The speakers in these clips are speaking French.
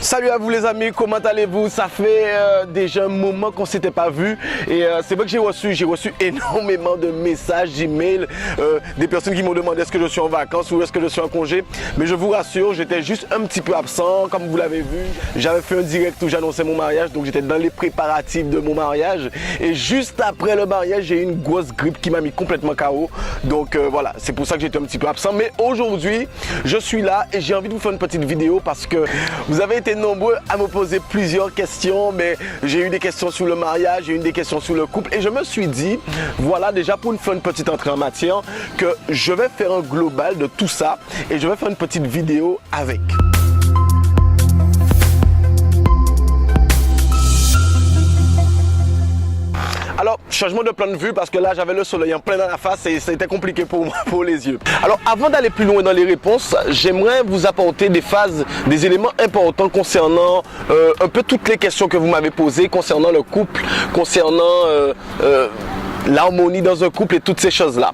Salut à vous les amis, comment allez-vous? Ça fait déjà un moment qu'on s'était pas vu et c'est vrai que j'ai reçu énormément de messages, d'emails, des personnes qui m'ont demandé est-ce que je suis en vacances ou est-ce que je suis en congé. Mais je vous rassure, j'étais juste un petit peu absent, comme vous l'avez vu. J'avais fait un direct où j'annonçais mon mariage, donc j'étais dans les préparatifs de mon mariage. Et juste après le mariage, j'ai eu une grosse grippe qui m'a mis complètement KO. Donc voilà, c'est pour ça que j'étais un petit peu absent. Mais aujourd'hui, je suis là et j'ai envie de vous faire une petite vidéo parce que vous avez été nombreux à me poser plusieurs questions, mais j'ai eu des questions sur le mariage, j'ai eu des questions sur le couple et je me suis dit, voilà, déjà pour faire une petite entrée en matière, que je vais faire un global de tout ça et je vais faire une petite vidéo avec. Alors, changement de plan de vue parce que là j'avais le soleil en plein dans la face et c'était compliqué pour moi, pour les yeux. Alors avant d'aller plus loin dans les réponses, j'aimerais vous apporter des phases, des éléments importants concernant un peu toutes les questions que vous m'avez posées concernant le couple, concernant l'harmonie dans un couple et toutes ces choses-là.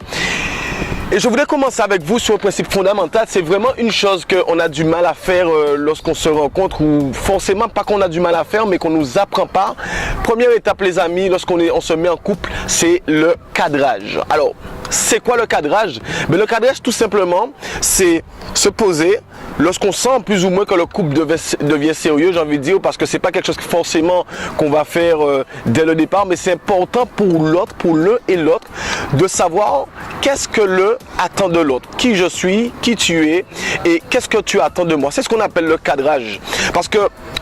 Et je voudrais commencer avec vous sur un principe fondamental. C'est vraiment une chose qu'on a du mal à faire lorsqu'on se rencontre, ou forcément pas qu'on a du mal à faire, mais qu'on nous apprend pas. Première étape les amis, lorsqu'on se met en couple, c'est le cadrage. Alors, c'est quoi le cadrage? Mais le cadrage tout simplement, c'est se poser lorsqu'on sent plus ou moins que le couple devient sérieux, j'ai envie de dire, parce que c'est pas quelque chose que forcément qu'on va faire dès le départ, mais c'est important pour l'autre, pour l'un et l'autre, de savoir qu'est-ce que l'un attend de l'autre, qui je suis, qui tu es et qu'est-ce que tu attends de moi. C'est ce qu'on appelle le cadrage. Parce que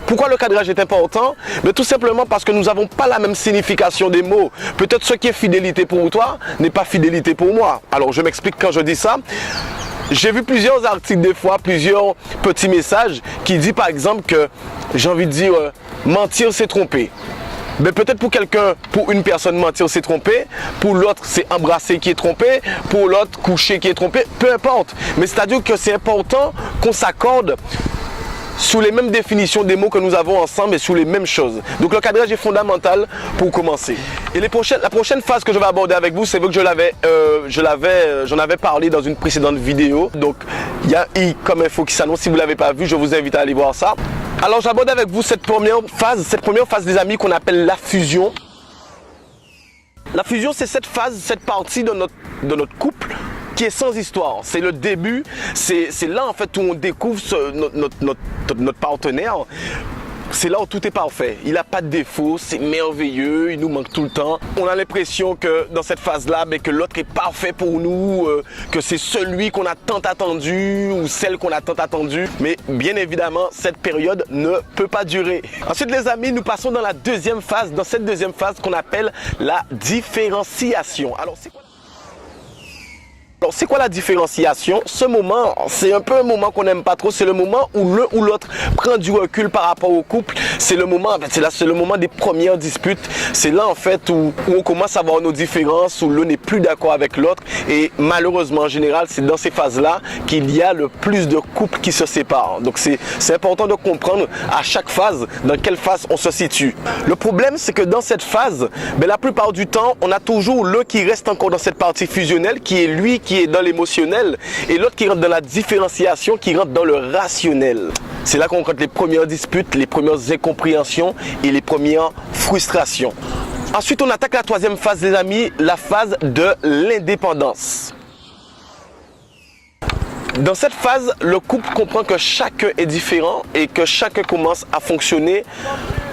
pourquoi le cadrage est important? Mais tout simplement parce que nous n'avons pas la même signification des mots. Peut-être ce qui est fidélité pour toi n'est pas fidélité pour moi. Alors je m'explique quand je dis ça. J'ai vu plusieurs articles des fois, plusieurs petits messages qui disent par exemple que, j'ai envie de dire, mentir c'est tromper. Mais peut-être pour quelqu'un, pour une personne, mentir c'est tromper, pour l'autre c'est embrasser qui est trompé, pour l'autre coucher qui est trompé, peu importe. Mais c'est-à-dire que c'est important qu'on s'accorde sous les mêmes définitions des mots que nous avons ensemble et sous les mêmes choses. Donc le cadrage est fondamental pour commencer. Et la prochaine phase que je vais aborder avec vous, c'est vrai que j'en avais parlé dans une précédente vidéo. Donc il y a I comme info qui s'annonce. Si vous ne l'avez pas vu, je vous invite à aller voir ça. Alors j'aborde avec vous cette première phase les amis qu'on appelle la fusion. La fusion, c'est cette phase, cette partie de notre couple qui est sans histoire. C'est le début, c'est là en fait où on découvre notre partenaire. C'est là où tout est parfait. Il n'a pas de défaut, c'est merveilleux, il nous manque tout le temps. On a l'impression que dans cette phase-là, que l'autre est parfait pour nous, que c'est celui qu'on a tant attendu ou celle qu'on a tant attendu. Mais bien évidemment, cette période ne peut pas durer. Ensuite les amis, nous passons dans la deuxième phase, dans cette deuxième phase qu'on appelle la différenciation. Alors c'est quoi la différenciation? Ce moment, c'est un peu un moment qu'on n'aime pas trop. C'est le moment où l'un ou l'autre prend du recul par rapport au couple. C'est le moment, en fait, c'est le moment des premières disputes. C'est là en fait où on commence à voir nos différences, où l'un n'est plus d'accord avec l'autre. Et malheureusement, en général, c'est dans ces phases-là qu'il y a le plus de couples qui se séparent. Donc c'est important de comprendre à chaque phase dans quelle phase on se situe. Le problème, c'est que dans cette phase, la plupart du temps, on a toujours l'un qui reste encore dans cette partie fusionnelle, qui est lui qui est dans l'émotionnel et l'autre qui rentre dans la différenciation, qui rentre dans le rationnel. C'est là qu'on rencontre les premières disputes, les premières incompréhensions et les premières frustrations. Ensuite, on attaque la troisième phase, les amis, la phase de l'indépendance. Dans cette phase, le couple comprend que chacun est différent et que chacun commence à fonctionner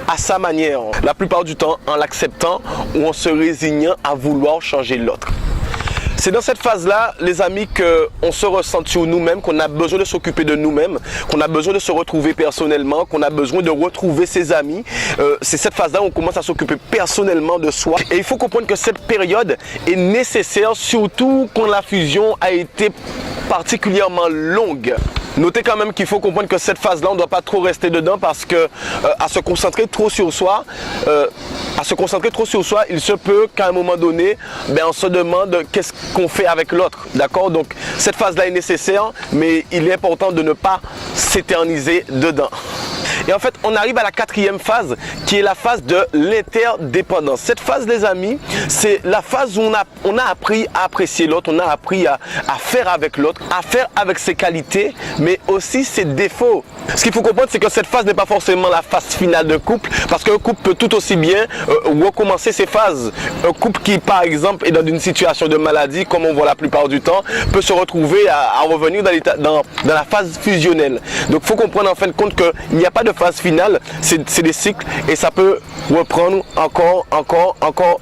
à sa manière. La plupart du temps, en l'acceptant ou en se résignant à vouloir changer l'autre. C'est dans cette phase-là, les amis, qu'on se ressent sur nous-mêmes, qu'on a besoin de s'occuper de nous-mêmes, qu'on a besoin de se retrouver personnellement, qu'on a besoin de retrouver ses amis. C'est cette phase-là où on commence à s'occuper personnellement de soi. Et il faut comprendre que cette période est nécessaire, surtout quand la fusion a été particulièrement longue. Notez quand même qu'il faut comprendre que cette phase-là, on ne doit pas trop rester dedans parce que à se concentrer trop sur soi, il se peut qu'à un moment donné, on se demande qu'est-ce qu'on fait avec l'autre. D'accord? Donc cette phase-là est nécessaire, mais il est important de ne pas s'éterniser dedans. Et en fait, on arrive à la quatrième phase qui est la phase de l'interdépendance. Cette phase, les amis, c'est la phase où on a appris à apprécier l'autre, on a appris à faire avec l'autre, à faire avec ses qualités, mais aussi ses défauts. Ce qu'il faut comprendre, c'est que cette phase n'est pas forcément la phase finale d'un couple, parce qu'un couple peut tout aussi bien recommencer ses phases. Un couple qui, par exemple, est dans une situation de maladie, comme on voit la plupart du temps, peut se retrouver à revenir dans la phase fusionnelle. Donc, il faut comprendre en fin de compte qu'il n'y a pas de phase finale, c'est des cycles, et ça peut reprendre encore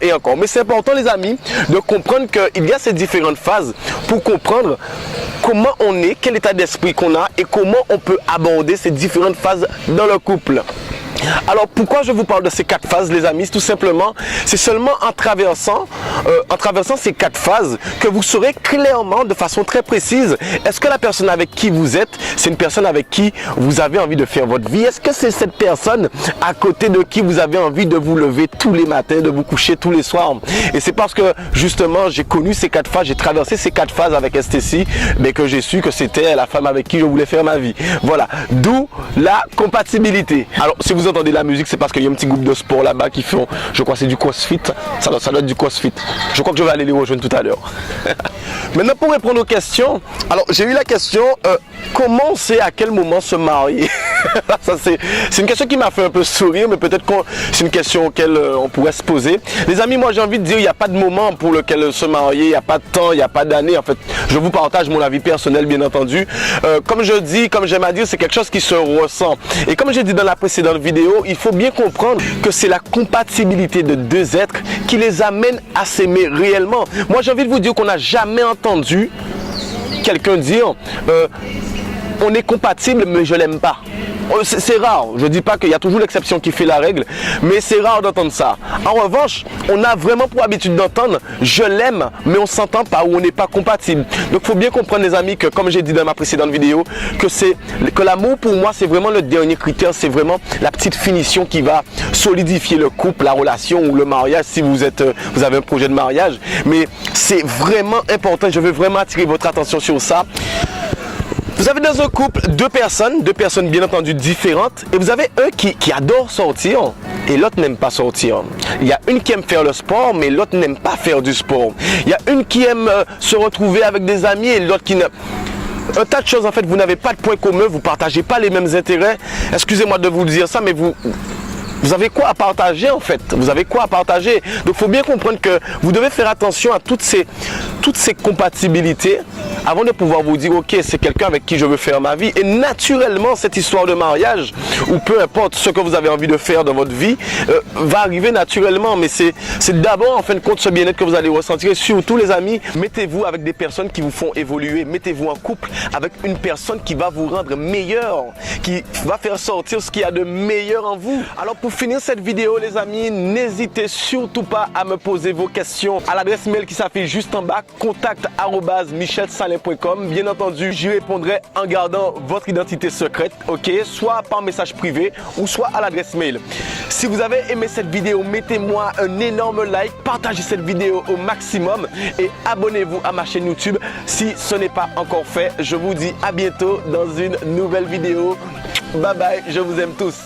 et encore. Mais c'est important, les amis, de comprendre qu'il y a ces différentes phases pour comprendre comment on est, quel état d'esprit qu'on a et comment on peut aborder ces différentes phases dans le couple. Alors pourquoi je vous parle de ces 4 phases, les amis? Tout simplement, c'est seulement en traversant ces 4 phases que vous saurez clairement, de façon très précise, est-ce que la personne avec qui vous êtes, c'est une personne avec qui vous avez envie de faire votre vie? Est-ce que c'est cette personne à côté de qui vous avez envie de vous lever tous les matins, de vous coucher tous les soirs? Et c'est parce que justement j'ai connu ces 4 phases, j'ai traversé ces 4 phases avec Estécie, mais que j'ai su que c'était la femme avec qui je voulais faire ma vie. Voilà, d'où la compatibilité. Alors si vous entendez la musique, c'est parce qu'il y a un petit groupe de sport là-bas qui font, je crois que c'est du CrossFit, ça doit être du CrossFit. Je crois que je vais aller les rejoindre tout à l'heure. Maintenant, pour répondre aux questions, alors j'ai eu la question, comment on sait à quel moment se marier? Ça, c'est une question qui m'a fait un peu sourire, mais peut-être que c'est une question auquel on pourrait se poser. Les amis, moi j'ai envie de dire, il n'y a pas de moment pour lequel se marier, il n'y a pas de temps, il n'y a pas d'année. En fait, je vous partage mon avis personnel, bien entendu. Comme je dis, comme j'aime à dire, c'est quelque chose qui se ressent. Et comme j'ai dit dans la précédente vidéo, il faut bien comprendre que c'est la compatibilité de 2 êtres qui les amène à s'aimer réellement. Moi j'ai envie de vous dire qu'on n'a jamais entendu quelqu'un dire on est compatible mais je l'aime pas. C'est rare, je ne dis pas qu'il y a toujours l'exception qui fait la règle, mais c'est rare d'entendre ça. En revanche, on a vraiment pour habitude d'entendre je l'aime mais on ne s'entend pas ou on n'est pas compatible. Donc il faut bien comprendre, les amis, que comme j'ai dit dans ma précédente vidéo, que l'amour pour moi c'est vraiment le dernier critère, c'est vraiment la petite finition qui va solidifier le couple, la relation ou le mariage si vous avez un projet de mariage. Mais c'est vraiment important, je veux vraiment attirer votre attention sur ça. Vous avez dans un couple 2 personnes bien entendu différentes, et vous avez un qui adore sortir et l'autre n'aime pas sortir. Il y a une qui aime faire le sport, mais l'autre n'aime pas faire du sport. Il y a une qui aime se retrouver avec des amis et l'autre qui ne... Un tas de choses, en fait, vous n'avez pas de points communs, vous ne partagez pas les mêmes intérêts. Excusez-moi de vous dire ça, mais vous avez quoi à partager, en fait? Vous avez quoi à partager? Donc il faut bien comprendre que vous devez faire attention à toutes ces compatibilités avant de pouvoir vous dire ok, c'est quelqu'un avec qui je veux faire ma vie. Et naturellement, cette histoire de mariage, ou peu importe ce que vous avez envie de faire dans votre vie, va arriver naturellement. Mais c'est d'abord en fin de compte ce bien-être que vous allez ressentir. Et surtout, les amis, mettez-vous avec des personnes qui vous font évoluer. Mettez-vous en couple avec une personne qui va vous rendre meilleur, qui va faire sortir ce qu'il y a de meilleur en vous. Alors pour finir cette vidéo, les amis, n'hésitez surtout pas à me poser vos questions à l'adresse mail qui s'affiche juste en bas, contact@michelsalin.com. Bien entendu, j'y répondrai en gardant votre identité secrète, ok, soit par message privé ou soit à l'adresse mail. Si vous avez aimé cette vidéo, mettez-moi un énorme like, partagez cette vidéo au maximum et abonnez-vous à ma chaîne YouTube si ce n'est pas encore fait. Je vous dis à bientôt dans une nouvelle vidéo. Bye bye, je vous aime tous.